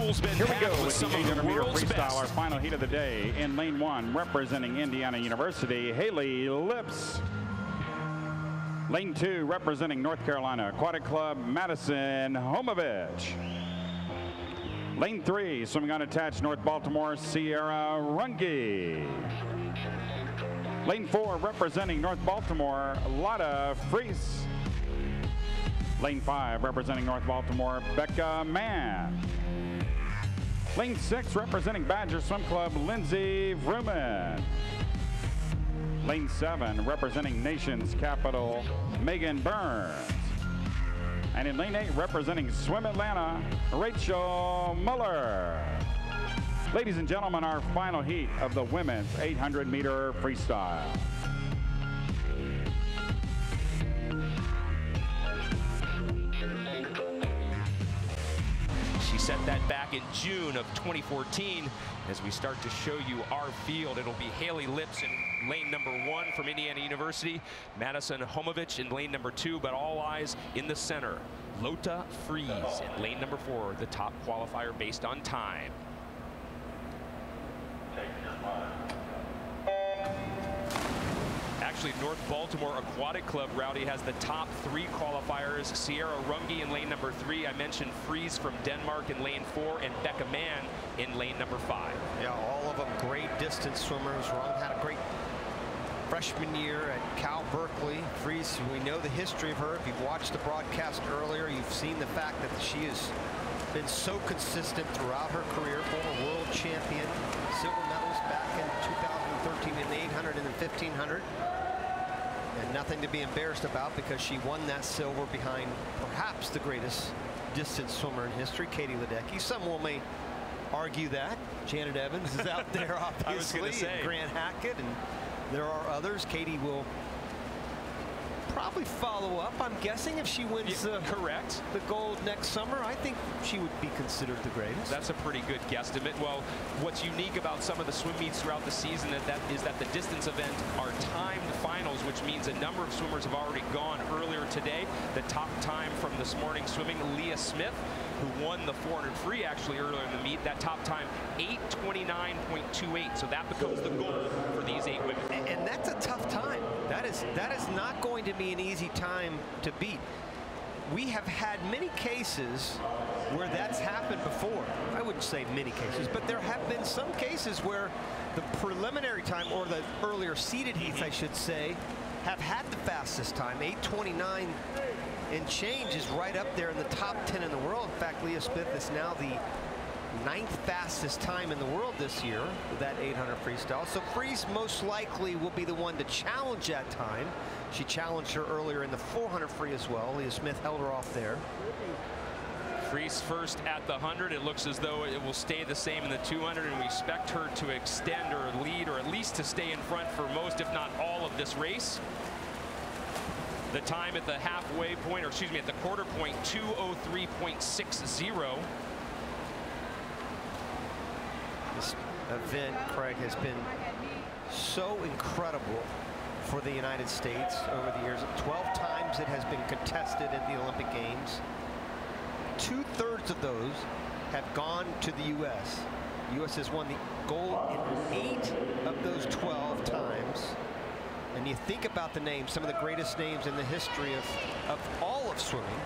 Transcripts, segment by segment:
pool's been Here we go with with some the of the 800-meter world's freestyle, best. our final heat of the day. In lane 1, representing Indiana University, Haley Lips. Lane 2, representing North Carolina Aquatic Club, Madison Homovich. Lane 3, swimming unattached, North Baltimore, Sierra Runge. Lane 4, representing North Baltimore, Lotta Fries. Lane 5, representing North Baltimore, Becca Mann. Lane 6, representing Badger Swim Club, Lindsay Vrooman. Lane 7, representing Nation's Capital, Megan Burns. And in lane 8, representing Swim Atlanta, Rachel Muller. Ladies and gentlemen, our final heat of the women's 800-meter freestyle. She set that back in June of 2014. As we start to show you our field, it'll be Haley Lips in lane number 1 from Indiana University, Madison Homovich in lane number 2, but all eyes in the center. Lotta Fries in lane number 4, the top qualifier based on time. Actually, North Baltimore Aquatic Club, Rowdy, has the top 3 qualifiers. Sierra Runge in lane number 3. I mentioned Fries from Denmark in lane 4, and Becca Mann in lane number 5. Yeah, all of them great distance swimmers. Rung had a great freshman year at Cal Berkeley. Fries, we know the history of her. If you've watched the broadcast earlier, you've seen the fact that she has been so consistent throughout her career. Former world champion, silver medals back in 2013 in the 800 and the 1500. And nothing to be embarrassed about, because she won that silver behind perhaps the greatest distance swimmer in history, Katie Ledecky. Some may argue that. Janet Evans is out there, obviously, and Grant Hackett, and there are others. Katie will probably follow up, I'm guessing, if she wins the gold next summer. I think she would be considered the greatest. That's a pretty good guesstimate. Well, what's unique about some of the swim meets throughout the season is that the distance event are timed finals, which means a number of swimmers have already gone earlier today. The top time from this morning swimming, Leah Smith, who won the 400 free actually earlier in the meet. That top time, 8:29.28. So that becomes the goal for these 8 women. And that's a tough time. That is not going to be an easy time to beat. We have had many cases where that's happened before. I wouldn't say many cases, but there have been some cases where the preliminary time, or the earlier seeded heats, I should say, have had the fastest time. 8:29 and change is right up there in the top 10 in the world. In fact, Leah Smith is now the 9th fastest time in the world this year with that 800 freestyle. So Fries most likely will be the one to challenge that time. She challenged her earlier in the 400 free as well. Leah Smith held her off there. Fries first at the 100. It looks as though it will stay the same in the 200, and we expect her to extend or lead, or at least to stay in front for most, if not all, of this race. The time at the halfway point, or excuse me, at the quarter point, 2:03.60. This event, Craig, has been so incredible for the United States over the years. 12 times it has been contested in the Olympic Games. 2/3 of those have gone to the U.S. The U.S. has won the gold in 8 of those 12 times. And you think about the names, some of the greatest names in the history of all of swimming.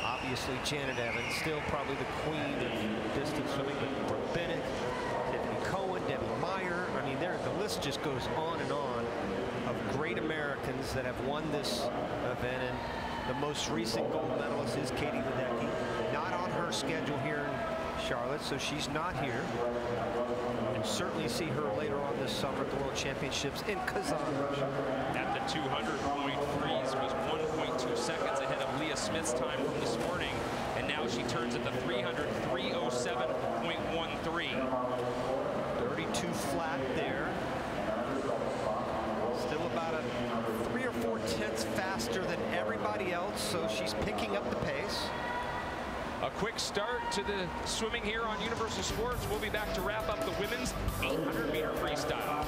Obviously, Janet Evans, still probably the queen of distance swimming, but Brooke Bennett, Tiffany Cohen, Debbie Meyer. I mean, the list just goes on and on of great Americans that have won this event. And the most recent gold medalist is Katie Ledecky. Not on her schedule here in Charlotte, so she's not here. And certainly see her later on this summer at the World Championships in Kazan, Russia. At the 200 point, Fries was 1.2 seconds ahead of Leah Smith's time from this morning, and now she turns at the 300, 3:07.13. 32 flat there. Still about a 3 or 4 tenths faster than everybody else, so she's picking up the pace. A quick start to the swimming here on Universal Sports. We'll be back to wrap up the women's 800-meter freestyle.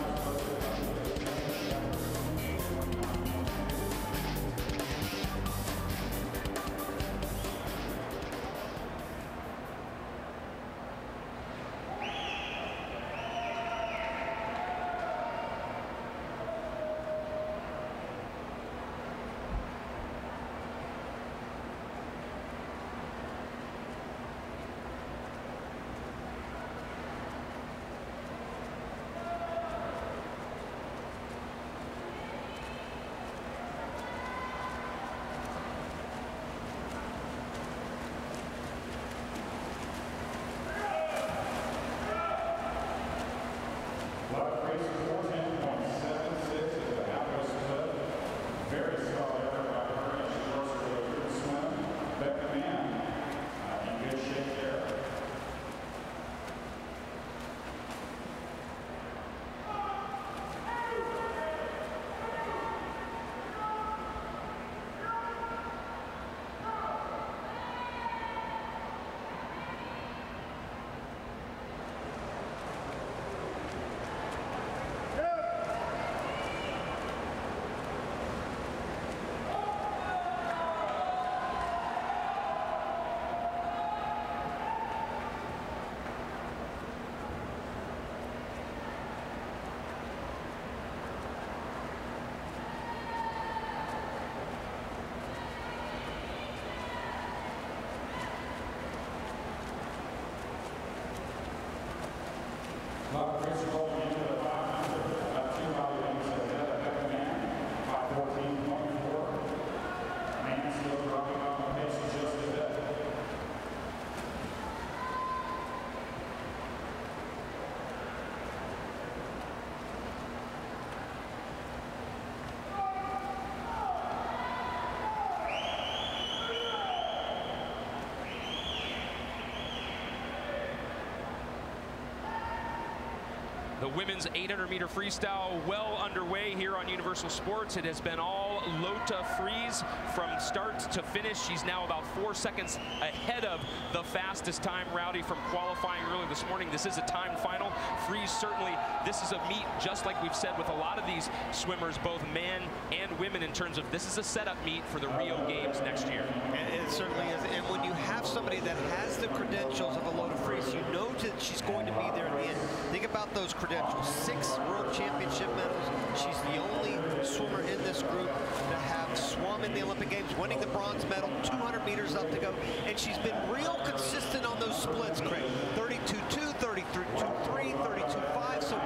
The women's 800-meter freestyle well underway here on Universal Sports. It has been all Lotta Friis from start to finish. She's now about 4 seconds ahead of the fastest time, Rowdy, from qualifying early this morning. This is a timed final. Friis, certainly, this is a meet, just like we've said with a lot of these swimmers, both men and women, in terms of this is a setup meet for the Rio Games next year. And it certainly is. And when you have somebody that has the credentials of a Lotta Friis, you know that she's going to be there in the end. Think about those credentials. 6 world championship medals. She's the only swimmer in this group to have swum in the Olympic Games, winning the bronze medal, 200 meters up to go. And she's been real consistent on those splits, Craig. 32.2, 33.3, 32.5. So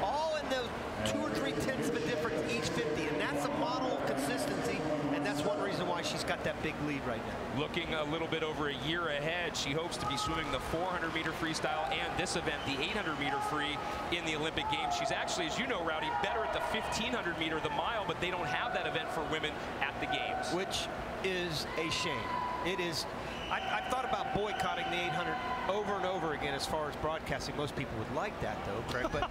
all in those 2 or 3 tenths of a difference each 50. And that's a model of consistency. And that's one reason why she's got that big lead right now. Looking a little bit over a year ahead, she hopes to be swimming the 400-meter freestyle and this event, the 800-meter free, in the Olympic Games. She's actually, as you know, Rowdy, better at the 1500-meter, the mile, but they don't have that event for women at the Games. Which is a shame. It is. I've thought about boycotting the 800 over and over again as far as broadcasting. Most people would like that, though, Craig. But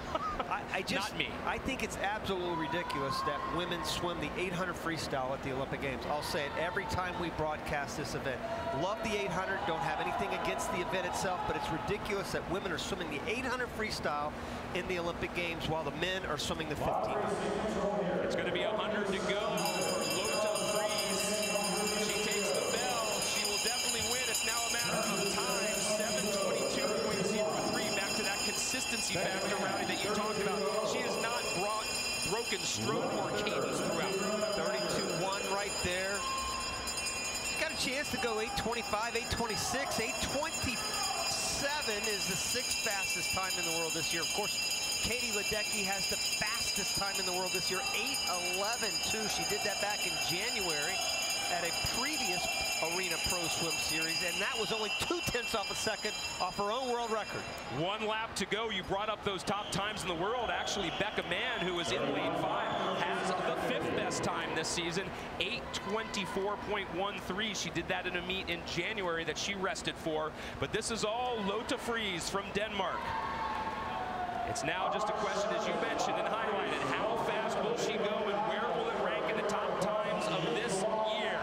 I just, not me. I think it's absolutely ridiculous that women swim the 800 freestyle at the Olympic Games. I'll say it every time we broadcast this event. Love the 800. Don't have anything against the event itself, but it's ridiculous that women are swimming the 800 freestyle in the Olympic Games while the men are swimming the 1500. It's going to be 100 to go for Lotta Friis. She takes the bell. She will definitely win. It's now a matter of time. 7:22.03. Back to that consistency factor, Rowdy, that you talked about. She has not broken stroke or cadence throughout. 32.1 right there. She's got a chance to go 8:25, 8:26, 8:27 is the 6th fastest time in the world this year. Of course, Katie Ledecky has the fastest time in the world this year, 8:11.2. She did that back in January at a previous Arena Pro Swim Series, and that was only 0.2 of a second off her own world record. 1 lap to go. You brought up those top times in the world. Actually, Becca Mann, who was in lane 5, has the 5th best time this season, 8:24.13. She did that in a meet in January that she rested for. But this is all Lotta Friis from Denmark. It's now just a question, as you mentioned and highlighted, how fast will she go and where will it rank in the top times of this year?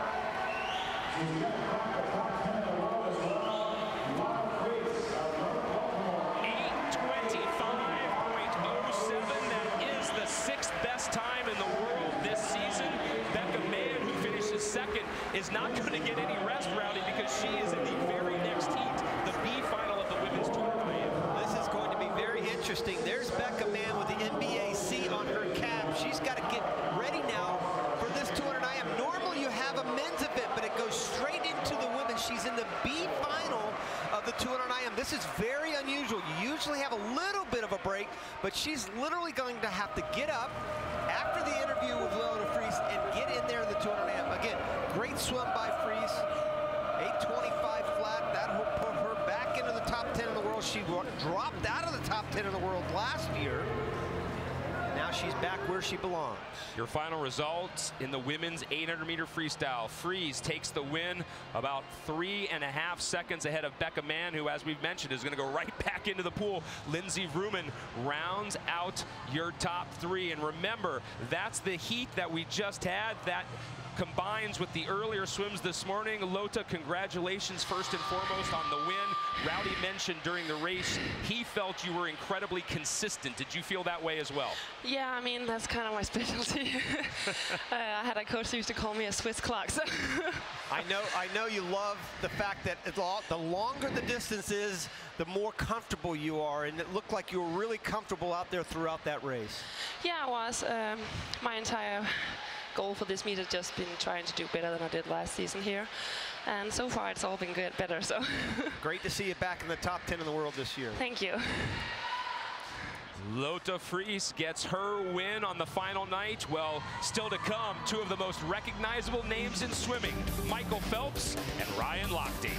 8:25.07. That is the 6th best time in the world this season. Becca Mann, who finishes 2nd, is not going to get any rest, Rowdy, because she is in the very next heat, the B final of the women's 200 IM. This is going to be very interesting. There's Becca Mann with the NBAC on her cap. She's got to get ready now for this 200 IM. Normally you have a men's event, but it goes straight into the women. She's in the B final of the 200 IM. This is very unusual. You usually have a little bit of a break, but she's literally going to have to get up after the interview with Lotta Friis and get in there in the 200 IM. Again, great swim by Friis. 8:25 flat. That will put her back into the top 10 in the world. She dropped out of the top 10 in the world last year. Now she's back where she belongs. Your final results in the women's 800-meter freestyle. Friis takes the win, about 3.5 seconds ahead of Becca Mann, who, as we've mentioned, is going to go right back into the pool. Lindsey Vrooman rounds out your top 3. And remember, that's the heat that we just had. That combines with the earlier swims this morning. Lotta, congratulations first and foremost on the win. Rowdy mentioned during the race he felt you were incredibly consistent. Did you feel that way as well? Yeah, I mean, that's kind of my specialty. I had a coach who used to call me a Swiss clock. So I know you love the fact that the longer the distance is, the more comfortable you are, and it looked like you were really comfortable out there throughout that race. Yeah, I was. My entire goal for this meet has just been trying to do better than I did last season here, and so far it's all been good, better. So great to see you back in the top 10 in the world this year. Thank you. Lotta Friis gets her win on the final night. Well, still to come, 2 of the most recognizable names in swimming, Michael Phelps and Ryan Lochte.